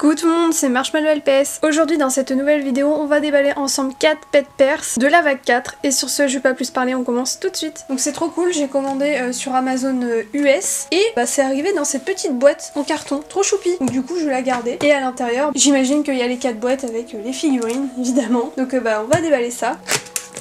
Coucou tout le monde, c'est Marshmallow LPS. Aujourd'hui dans cette nouvelle vidéo, on va déballer ensemble 4 pet pairs de la vague 4. Et sur ce, je vais pas plus parler, on commence tout de suite. Donc c'est trop cool, j'ai commandé sur Amazon US. Et c'est arrivé dans cette petite boîte en carton, trop choupi. Donc du coup je vais la garder. Et à l'intérieur, j'imagine qu'il y a les 4 boîtes avec les figurines, évidemment. Donc on va déballer ça.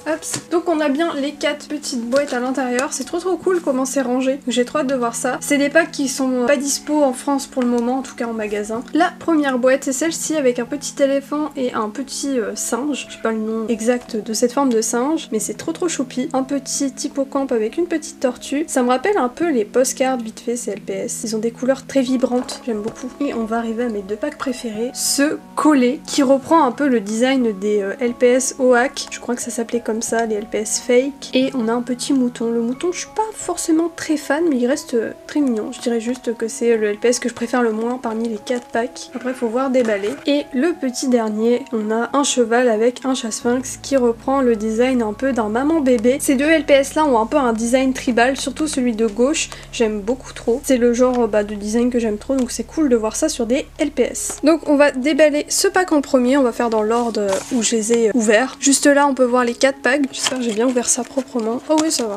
Hops. Donc on a bien les 4 petites boîtes à l'intérieur, c'est trop cool comment c'est rangé, j'ai trop hâte de voir ça. C'est des packs qui sont pas dispo en France pour le moment, en tout cas en magasin. La première boîte c'est celle-ci avec un petit éléphant et un petit singe, je sais pas le nom exact de cette forme de singe, mais c'est trop choupi. Un petit hippocampe avec une petite tortue, ça me rappelle un peu les postcards vite fait CLPS, ils ont des couleurs très vibrantes, j'aime beaucoup. Et on va arriver à mes 2 packs préférés, ce collet qui reprend un peu le design des LPS OAK, je crois que ça s'appelait comme ça, les LPS fake. Et on a un petit mouton. Le mouton, je suis pas forcément très fan, mais il reste très mignon. Je dirais juste que c'est le LPS que je préfère le moins parmi les 4 packs. Après, faut voir déballer. Et le petit dernier, on a un cheval avec un chat sphinx qui reprend le design un peu d'un maman bébé. Ces 2 LPS là ont un peu un design tribal, surtout celui de gauche. J'aime beaucoup trop. C'est le genre de design que j'aime trop, donc c'est cool de voir ça sur des LPS. Donc on va déballer ce pack en premier. On va faire dans l'ordre où je les ai ouverts. Juste là, on peut voir les 4 packs. J'espère que j'ai bien ouvert ça proprement. Oh oui, ça va.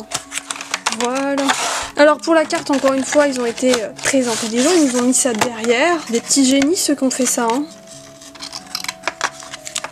Voilà. Alors pour la carte, encore une fois, ils ont été très intelligents. Ils nous ont mis ça derrière. Des petits génies ceux qui ont fait ça, hein.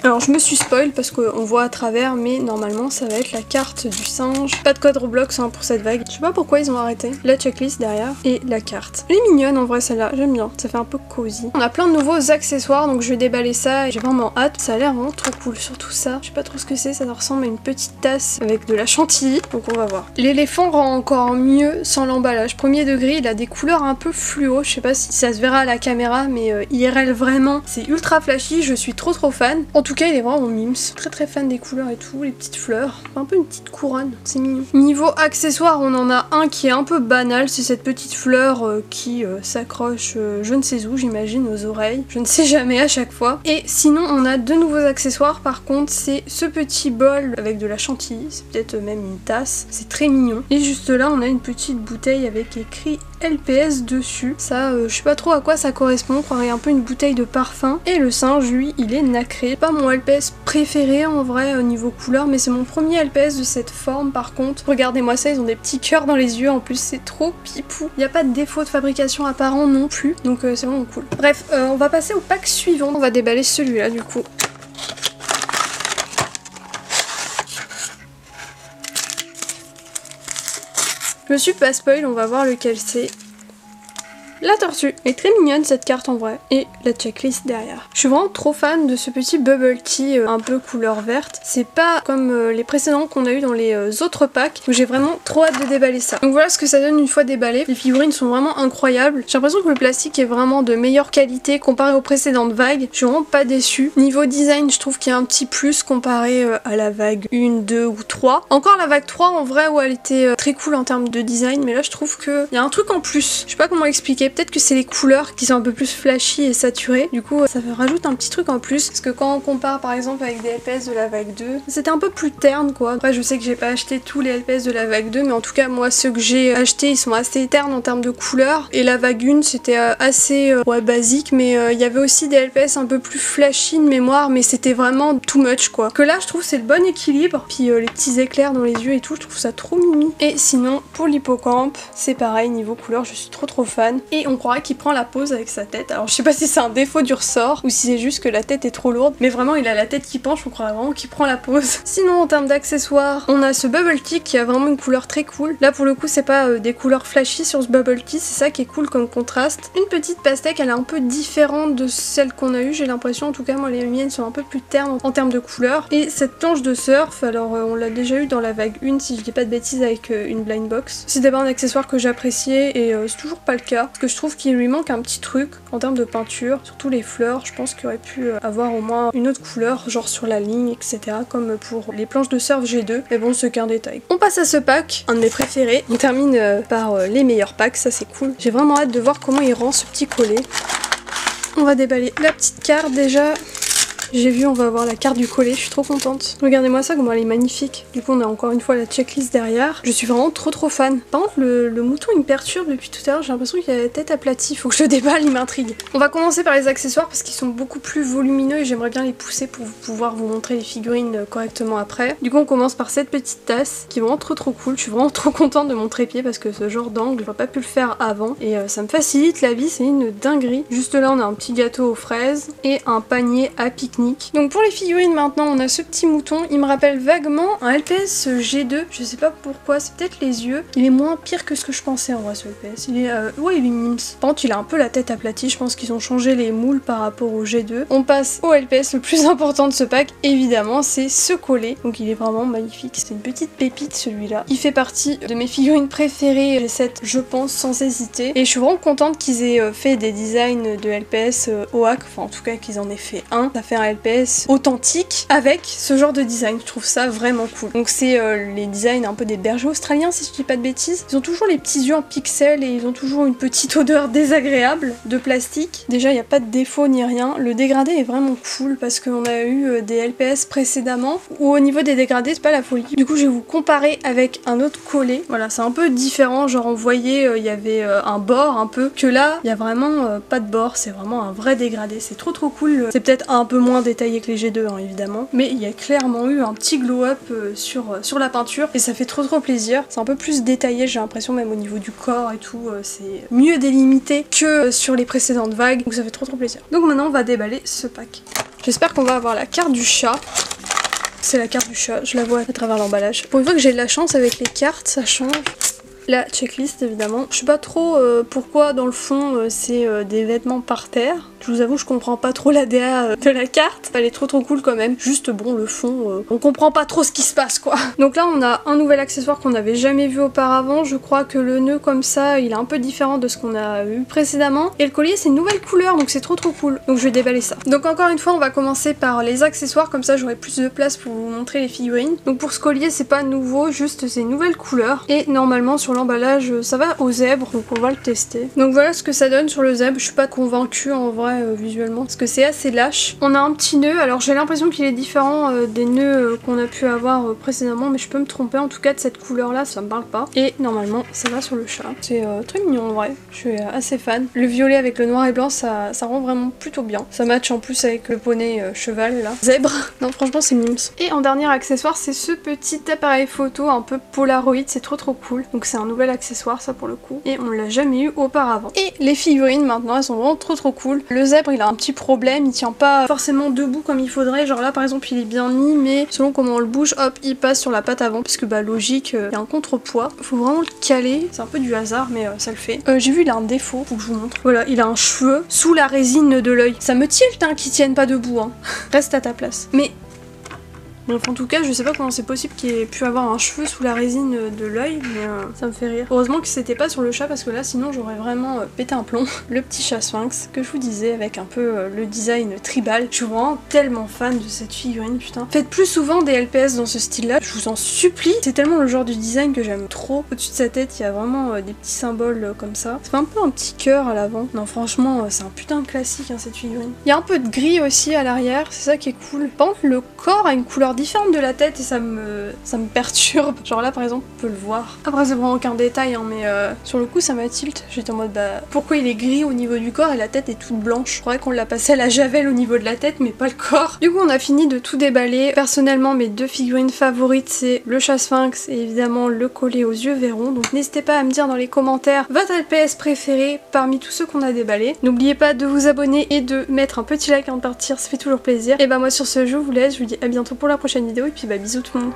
Alors je me suis spoil parce qu'on voit à travers, mais normalement ça va être la carte du singe. Pas de code Roblox pour cette vague. Je sais pas pourquoi ils ont arrêté. La checklist derrière et la carte. Elle est mignonne en vrai celle-là, j'aime bien. Ça fait un peu cosy. On a plein de nouveaux accessoires, donc je vais déballer ça et j'ai vraiment hâte. Ça a l'air vraiment trop cool, surtout ça. Je sais pas trop ce que c'est, ça ressemble à une petite tasse avec de la chantilly, donc on va voir. L'éléphant rend encore mieux sans l'emballage. Premier degré, il a des couleurs un peu fluo. Je sais pas si ça se verra à la caméra, mais IRL vraiment, c'est ultra flashy. Je suis trop fan. En tout cas, il est vraiment mimes. Très fan des couleurs et tout, les petites fleurs. Un peu une petite couronne, c'est mignon. Niveau accessoires, on en a un qui est un peu banal, c'est cette petite fleur qui s'accroche je ne sais où, j'imagine, aux oreilles. Je ne sais jamais à chaque fois. Et sinon, on a 2 nouveaux accessoires. Par contre, c'est ce petit bol avec de la chantilly. C'est peut-être même une tasse. C'est très mignon. Et juste là, on a une petite bouteille avec écrit LPS dessus. Ça, je sais pas trop à quoi ça correspond. On croirait un peu une bouteille de parfum. Et le singe, lui, il est nacré. Pas mon LPS préféré en vrai au niveau couleur, mais c'est mon premier LPS de cette forme par contre. Regardez-moi ça, ils ont des petits cœurs dans les yeux. En plus, c'est trop pipou. Il n'y a pas de défaut de fabrication apparent non plus. Donc c'est vraiment cool. Bref, on va passer au pack suivant. On va déballer celui-là du coup. Je me suis pas spoil, on va voir lequel c'est. La tortue est très mignonne cette carte en vrai. Et la checklist derrière. Je suis vraiment trop fan de ce petit bubble tea un peu couleur verte. C'est pas comme les précédents qu'on a eu dans les autres packs. Donc j'ai vraiment trop hâte de déballer ça. Donc voilà ce que ça donne une fois déballé. Les figurines sont vraiment incroyables. J'ai l'impression que le plastique est vraiment de meilleure qualité comparé aux précédentes vagues. Je suis vraiment pas déçue. Niveau design, je trouve qu'il y a un petit plus comparé à la vague 1, 2 ou 3. Encore la vague 3 en vrai où elle était très cool en termes de design. Mais là je trouve qu'il y a un truc en plus. Je sais pas comment expliquer. Peut-être que c'est les couleurs qui sont un peu plus flashy et saturées. Du coup, ça rajoute un petit truc en plus. Parce que quand on compare par exemple avec des LPS de la vague 2, c'était un peu plus terne quoi. Après, je sais que j'ai pas acheté tous les LPS de la vague 2, mais en tout cas, moi, ceux que j'ai achetés, ils sont assez ternes en termes de couleurs. Et la vague 1, c'était assez basique, mais il y avait aussi des LPS un peu plus flashy de mémoire, mais c'était vraiment too much quoi. Que là, je trouve c'est le bon équilibre. Puis les petits éclairs dans les yeux et tout, je trouve ça trop mimi. Et sinon, pour l'hippocampe, c'est pareil, niveau couleur, je suis trop fan. Et on croirait qu'il prend la pose avec sa tête. Alors je sais pas si c'est un défaut du ressort ou si c'est juste que la tête est trop lourde, mais vraiment il a la tête qui penche, on croirait vraiment qu'il prend la pose. Sinon en termes d'accessoires, on a ce bubble tea qui a vraiment une couleur très cool. Là pour le coup c'est pas des couleurs flashy sur ce bubble tea, c'est ça qui est cool comme contraste. Une petite pastèque, elle est un peu différente de celle qu'on a eue, j'ai l'impression, en tout cas moi les miennes sont un peu plus ternes en termes de couleurs. Et cette planche de surf, alors on l'a déjà eu dans la vague 1 si je dis pas de bêtises avec une blind box. C'était pas un accessoire que j'appréciais et c'est toujours pas le cas, parce que je trouve qu'il lui manque un petit truc en termes de peinture, surtout les fleurs. Je pense qu'il aurait pu avoir au moins une autre couleur, genre sur la ligne, etc. comme pour les planches de surf G2, mais bon c'est qu'un détail. On passe à ce pack, un de mes préférés. On termine par les meilleurs packs, ça c'est cool. J'ai vraiment hâte de voir comment il rend ce petit collet. On va déballer la petite carte déjà. j'ai vu, on va avoir la carte du collet, je suis trop contente. Regardez-moi ça, comment elle est magnifique. Du coup on a encore une fois la checklist derrière. Je suis vraiment trop fan. Par contre le mouton il me perturbe depuis tout à l'heure, j'ai l'impression qu'il a la tête aplatie, faut que je le déballe, il m'intrigue. On va commencer par les accessoires parce qu'ils sont beaucoup plus volumineux et j'aimerais bien les pousser pour pouvoir vous montrer les figurines correctement après. Du coup on commence par cette petite tasse qui est vraiment trop cool. Je suis vraiment trop contente de mon trépied parce que ce genre d'angle, j'aurais pas pu le faire avant et ça me facilite la vie, c'est une dinguerie. Juste là on a un petit gâteau aux fraises et un panier à pique-nique. Donc pour les figurines maintenant on a ce petit mouton, il me rappelle vaguement un LPS G2, je sais pas pourquoi, c'est peut-être les yeux. Il est moins pire que ce que je pensais en vrai ce LPS. Il est ouais il est mimes. Par contre il a un peu la tête aplatie, je pense qu'ils ont changé les moules par rapport au G2. On passe au LPS le plus important de ce pack, évidemment c'est ce collet. Donc il est vraiment magnifique, c'est une petite pépite celui-là. Il fait partie de mes figurines préférées, G7 je pense sans hésiter. Et je suis vraiment contente qu'ils aient fait des designs de LPS OAK, enfin en tout cas qu'ils en aient fait un. Ça fait un LPS authentique avec ce genre de design, je trouve ça vraiment cool. Donc c'est les designs un peu des bergers australiens si je dis pas de bêtises. Ils ont toujours les petits yeux en pixels et ils ont toujours une petite odeur désagréable de plastique. Déjà il n'y a pas de défaut ni rien. Le dégradé est vraiment cool parce qu'on a eu des LPS précédemment où au niveau des dégradés c'est pas la folie. Du coup je vais vous comparer avec un autre collet. Voilà c'est un peu différent, genre on voyait il y avait un bord un peu, que là il y a vraiment pas de bord, c'est vraiment un vrai dégradé, c'est trop cool. C'est peut-être un peu moins détaillé que les G2 hein, évidemment, mais il y a clairement eu un petit glow up sur la peinture et ça fait trop plaisir. C'est un peu plus détaillé j'ai l'impression, même au niveau du corps et tout, c'est mieux délimité que sur les précédentes vagues, donc ça fait trop plaisir. Donc maintenant on va déballer ce pack. J'espère qu'on va avoir la carte du chat. C'est la carte du chat, je la vois à travers l'emballage. Pour une fois que j'ai de la chance avec les cartes, ça change. La checklist évidemment. Je sais pas trop pourquoi dans le fond c'est des vêtements par terre. Je vous avoue je comprends pas trop la DA de la carte. Elle est trop cool quand même. Juste bon le fond, on comprend pas trop ce qui se passe quoi. Donc là on a un nouvel accessoire qu'on n'avait jamais vu auparavant. Je crois que le nœud comme ça il est un peu différent de ce qu'on a eu précédemment. Et le collier c'est une nouvelle couleur donc c'est trop cool. Donc je vais déballer ça. Donc encore une fois on va commencer par les accessoires, comme ça j'aurai plus de place pour vous montrer les figurines. Donc pour ce collier c'est pas nouveau, juste c'est une nouvelle couleur. Et normalement sur l'emballage ça va au zèbre, donc on va le tester. Donc voilà ce que ça donne sur le zèbre. Je suis pas convaincue en vrai visuellement parce que c'est assez lâche. On a un petit nœud, alors j'ai l'impression qu'il est différent des nœuds qu'on a pu avoir précédemment, mais je peux me tromper. En tout cas de cette couleur là ça me parle pas. Et normalement ça va sur le chat. C'est très mignon en vrai, je suis assez fan. Le violet avec le noir et blanc ça rend vraiment plutôt bien. Ça match en plus avec le poney cheval là. Zèbre, non franchement c'est mimes. Et en dernier accessoire c'est ce petit appareil photo un peu Polaroid, c'est trop cool. Donc c'est un nouvel accessoire ça pour le coup, et on l'a jamais eu auparavant. Et les figurines maintenant elles sont vraiment trop cool. Le zèbre il a un petit problème, il tient pas forcément debout comme il faudrait, genre là par exemple il est bien mis mais selon comment on le bouge hop il passe sur la patte avant, puisque bah logique il y a un contrepoids, faut vraiment le caler, c'est un peu du hasard mais ça le fait. J'ai vu il a un défaut, faut que je vous montre. Voilà, il a un cheveu sous la résine de l'œil. Ça me tilt hein qu'il tienne pas debout hein. Reste à ta place. Mais bref, en tout cas, je sais pas comment c'est possible qu'il ait pu avoir un cheveu sous la résine de l'œil, mais ça me fait rire. Heureusement que c'était pas sur le chat, parce que là, sinon, j'aurais vraiment pété un plomb. Le petit chat sphinx, que je vous disais, avec un peu le design tribal. Je suis vraiment tellement fan de cette figurine, putain. Faites plus souvent des LPS dans ce style-là, je vous en supplie. C'est tellement le genre de design que j'aime trop. Au-dessus de sa tête, il y a vraiment des petits symboles comme ça. Ça fait un peu un petit cœur à l'avant. Non, franchement, c'est un putain de classique, hein, cette figurine. Il y a un peu de gris aussi à l'arrière, c'est ça qui est cool. Par contre, le corps a une couleur différente de la tête et ça me perturbe. Genre là par exemple on peut le voir. Après c'est vraiment aucun détail hein, mais sur le coup ça m'a tilt. J'étais en mode bah pourquoi il est gris au niveau du corps et la tête est toute blanche. Je croyais qu'on l'a passé à la javel au niveau de la tête mais pas le corps. Du coup on a fini de tout déballer. Personnellement mes deux figurines favorites c'est le chat sphinx et évidemment le collet aux yeux verrons. Donc n'hésitez pas à me dire dans les commentaires votre LPS préféré parmi tous ceux qu'on a déballés. N'oubliez pas de vous abonner et de mettre un petit like avant de partir, ça fait toujours plaisir. Et bah moi sur ce je vous laisse, je vous dis à bientôt pour la prochaine vidéo et puis bah bisous tout le monde.